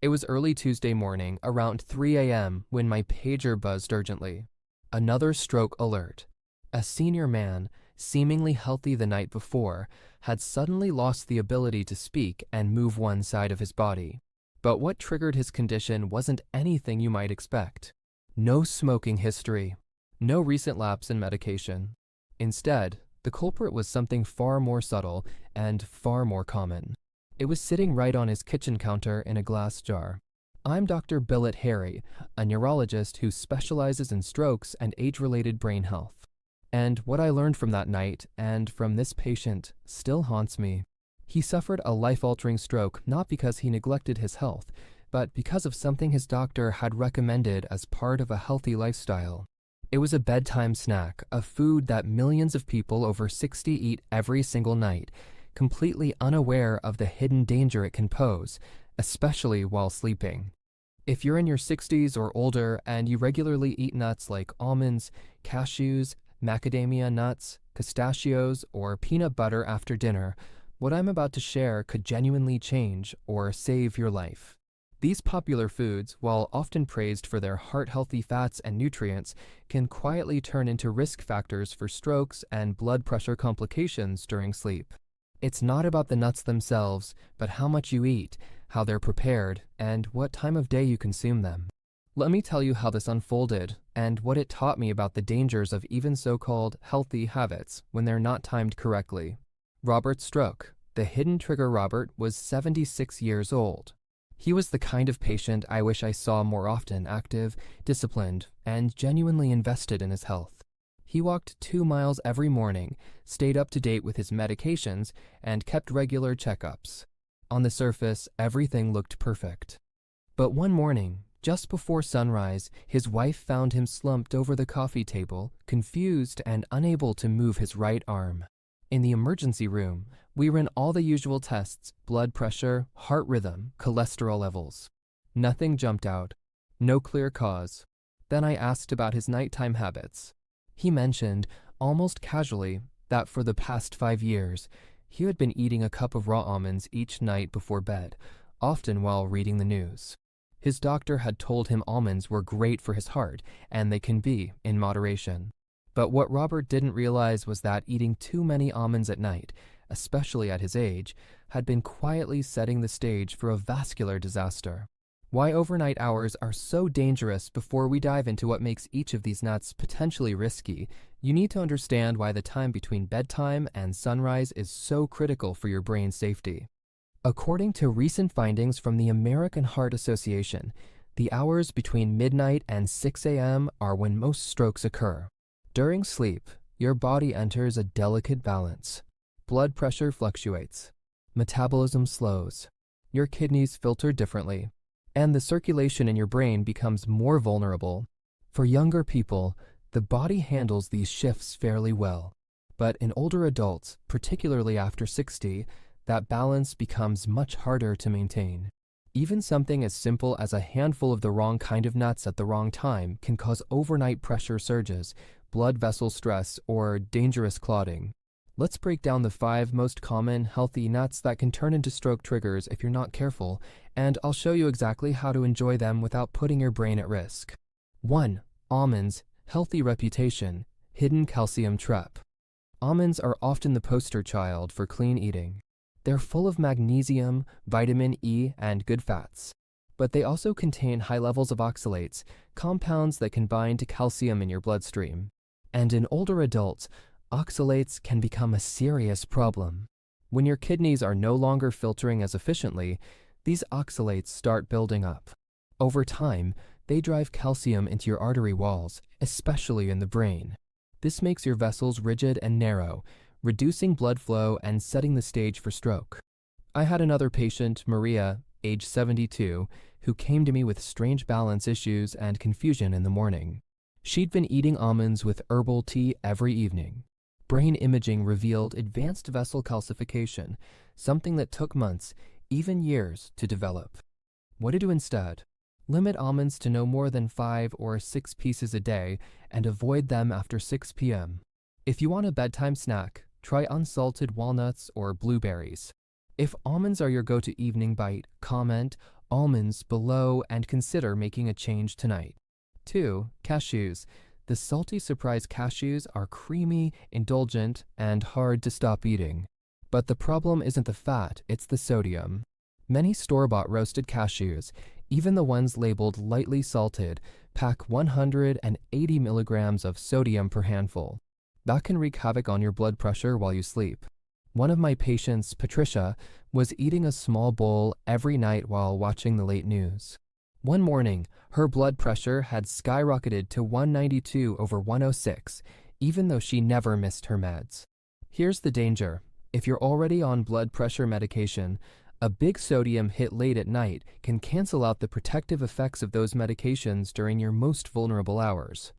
It was early Tuesday morning, around 3 a.m., when my pager buzzed urgently. Another stroke alert. A senior man, seemingly healthy the night before, had suddenly lost the ability to speak and move one side of his body. But what triggered his condition wasn't anything you might expect. No smoking history. No recent lapse in medication. Instead, the culprit was something far more subtle and far more common. It was sitting right on his kitchen counter in a glass jar. I'm Dr. Billet Harry, a neurologist who specializes in strokes and age-related brain health. And what I learned from that night and from this patient still haunts me. He suffered a life-altering stroke not because he neglected his health, but because of something his doctor had recommended as part of a healthy lifestyle. It was a bedtime snack, a food that millions of people over 60 eat every single night, completely unaware of the hidden danger it can pose, especially while sleeping. If you're in your 60s or older and you regularly eat nuts like almonds, cashews, macadamia nuts, pistachios, or peanut butter after dinner, what I'm about to share could genuinely change or save your life. These popular foods, while often praised for their heart-healthy fats and nutrients, can quietly turn into risk factors for strokes and blood pressure complications during sleep. It's not about the nuts themselves, but how much you eat, how they're prepared, and what time of day you consume them. Let me tell you how this unfolded and what it taught me about the dangers of even so-called healthy habits when they're not timed correctly. Robert's stroke. The hidden trigger Robert was 76 years old. He was the kind of patient I wish I saw more often, active, disciplined, and genuinely invested in his health. He walked 2 miles every morning, stayed up to date with his medications, and kept regular checkups. On the surface, everything looked perfect. But one morning, just before sunrise, his wife found him slumped over the coffee table, confused and unable to move his right arm. In the emergency room, we ran all the usual tests: blood pressure, heart rhythm, cholesterol levels. Nothing jumped out. No clear cause. Then I asked about his nighttime habits. He mentioned, almost casually, that for the past 5 years, he had been eating a cup of raw almonds each night before bed, often while reading the news. His doctor had told him almonds were great for his heart, and they can be, in moderation. But what Robert didn't realize was that eating too many almonds at night, especially at his age, had been quietly setting the stage for a vascular disaster. Why overnight hours are so dangerous. Before we dive into what makes each of these nuts potentially risky, you need to understand why the time between bedtime and sunrise is so critical for your brain's safety. According to recent findings from the American Heart Association, the hours between midnight and 6 a.m. are when most strokes occur. During sleep, your body enters a delicate balance. Blood pressure fluctuates. Metabolism slows. Your kidneys filter differently. And the circulation in your brain becomes more vulnerable. For younger people, the body handles these shifts fairly well. But in older adults, particularly after 60, that balance becomes much harder to maintain. Even something as simple as a handful of the wrong kind of nuts at the wrong time can cause overnight pressure surges, blood vessel stress, or dangerous clotting. Let's break down the 5 most common healthy nuts that can turn into stroke triggers if you're not careful, and I'll show you exactly how to enjoy them without putting your brain at risk. 1. Almonds. Healthy reputation. Hidden calcium trap. Almonds are often the poster child for clean eating. They're full of magnesium, vitamin E, and good fats. But they also contain high levels of oxalates, compounds that can bind to calcium in your bloodstream. And in older adults, oxalates can become a serious problem. When your kidneys are no longer filtering as efficiently, these oxalates start building up. Over time, they drive calcium into your artery walls, especially in the brain. This makes your vessels rigid and narrow, reducing blood flow and setting the stage for stroke. I had another patient, Maria, age 72, who came to me with strange balance issues and confusion in the morning. She'd been eating almonds with herbal tea every evening. Brain imaging revealed advanced vessel calcification, something that took months, even years, to develop. What to do instead? Limit almonds to no more than 5 or 6 pieces a day and avoid them after 6 p.m. If you want a bedtime snack, try unsalted walnuts or blueberries. If almonds are your go-to evening bite, comment, almonds below and consider making a change tonight. 2. Cashews. The salty surprise cashews are creamy, indulgent, and hard to stop eating. But the problem isn't the fat, it's the sodium. Many store-bought roasted cashews, even the ones labeled lightly salted, pack 180 milligrams of sodium per handful. That can wreak havoc on your blood pressure while you sleep. One of my patients, Patricia, was eating a small bowl every night while watching the late news. One morning, her blood pressure had skyrocketed to 192 over 106, even though she never missed her meds. Here's the danger. If you're already on blood pressure medication, a big sodium hit late at night can cancel out the protective effects of those medications during your most vulnerable hours.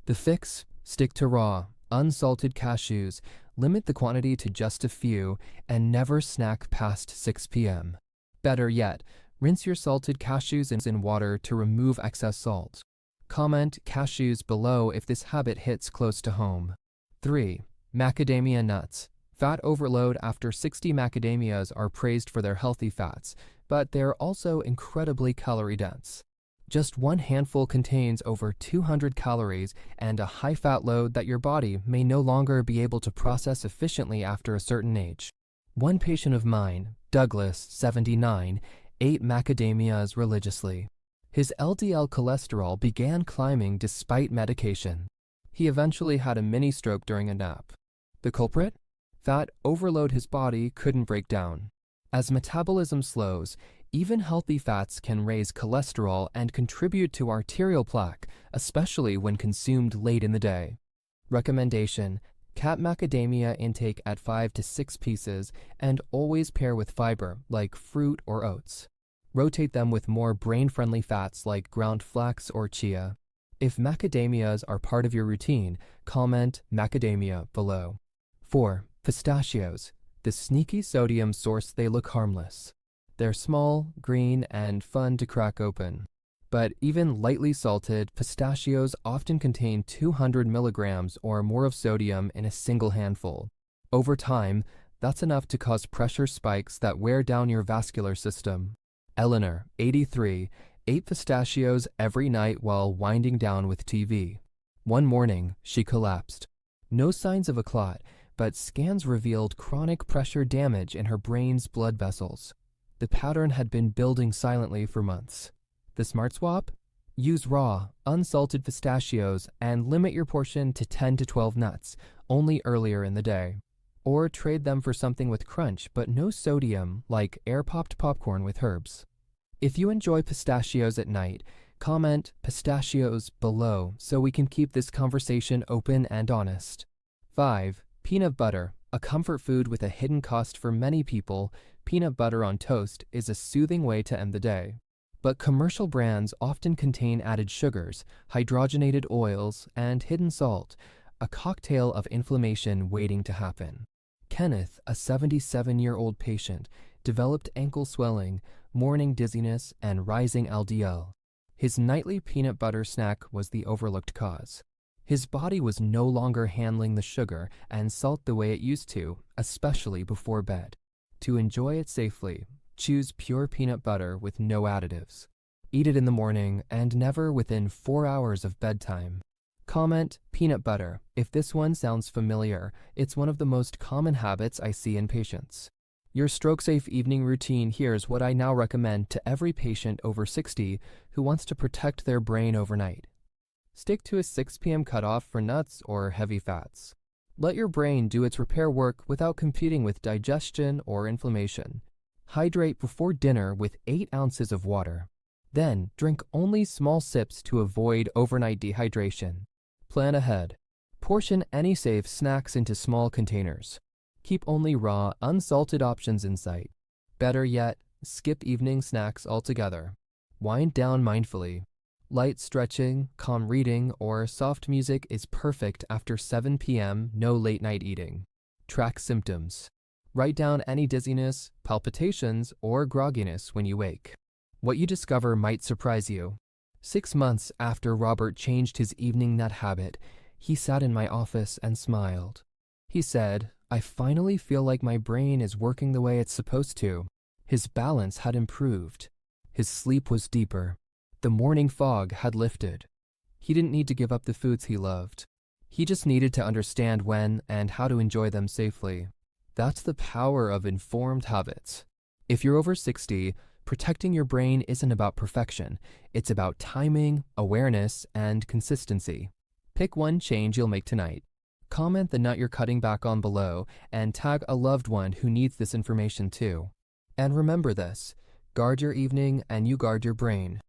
The fix? Stick to raw, unsalted cashews, limit the quantity to just a few, and never snack past 6 p.m. Better yet, rinse your salted cashews in water to remove excess salt. Comment cashews below if this habit hits close to home. 3. Macadamia nuts. Fat overload after 60 macadamias are praised for their healthy fats, but they're also incredibly calorie-dense. Just one handful contains over 200 calories and a high fat load that your body may no longer be able to process efficiently after a certain age. One patient of mine, Douglas, 79, ate macadamias religiously. His LDL cholesterol began climbing despite medication. He eventually had a mini stroke during a nap. The culprit? Fat overload his body couldn't break down. As metabolism slows, even healthy fats can raise cholesterol and contribute to arterial plaque, especially when consumed late in the day. Recommendation: cap macadamia intake at 5 to 6 pieces and always pair with fiber like fruit or oats. Rotate them with more brain-friendly fats like ground flax or chia. If macadamias are part of your routine, comment macadamia below. 4. Pistachios. The sneaky sodium source, they look harmless. They're small, green, and fun to crack open. But even lightly salted, pistachios often contain 200 milligrams or more of sodium in a single handful. Over time, that's enough to cause pressure spikes that wear down your vascular system. Eleanor, 83, ate pistachios every night while winding down with TV. One morning, she collapsed. No signs of a clot, but scans revealed chronic pressure damage in her brain's blood vessels. The pattern had been building silently for months. The smart swap? Use raw, unsalted pistachios and limit your portion to 10 to 12 nuts, only earlier in the day. Or trade them for something with crunch but no sodium, like air-popped popcorn with herbs. If you enjoy pistachios at night, comment pistachios below so we can keep this conversation open and honest. 5. Peanut butter. A comfort food with a hidden cost for many people, peanut butter on toast is a soothing way to end the day. But commercial brands often contain added sugars, hydrogenated oils, and hidden salt, a cocktail of inflammation waiting to happen. Kenneth, a 77-year-old patient, developed ankle swelling, morning dizziness, and rising LDL. His nightly peanut butter snack was the overlooked cause. His body was no longer handling the sugar and salt the way it used to, especially before bed. To enjoy it safely, choose pure peanut butter with no additives. Eat it in the morning and never within 4 hours of bedtime. Comment peanut butter if this one sounds familiar. It's one of the most common habits I see in patients. Your stroke-safe evening routine. Here's what I now recommend to every patient over 60 who wants to protect their brain overnight. Stick to a 6 p.m. cutoff for nuts or heavy fats. Let your brain do its repair work without competing with digestion or inflammation. Hydrate before dinner with 8 ounces of water. Then drink only small sips to avoid overnight dehydration. Plan ahead. Portion any safe snacks into small containers. Keep only raw, unsalted options in sight. Better yet, skip evening snacks altogether. Wind down mindfully. Light stretching, calm reading, or soft music is perfect after 7 p.m., no late-night eating. Track symptoms. Write down any dizziness, palpitations, or grogginess when you wake. What you discover might surprise you. 6 months after Robert changed his evening nut habit, he sat in my office and smiled. He said, "I finally feel like my brain is working the way it's supposed to." His balance had improved. His sleep was deeper. The morning fog had lifted. He didn't need to give up the foods he loved. He just needed to understand when and how to enjoy them safely. That's the power of informed habits. If you're over 60, protecting your brain isn't about perfection. It's about timing, awareness, and consistency. Pick one change you'll make tonight. Comment the nut you're cutting back on below and tag a loved one who needs this information too. And remember this, guard your evening and you guard your brain.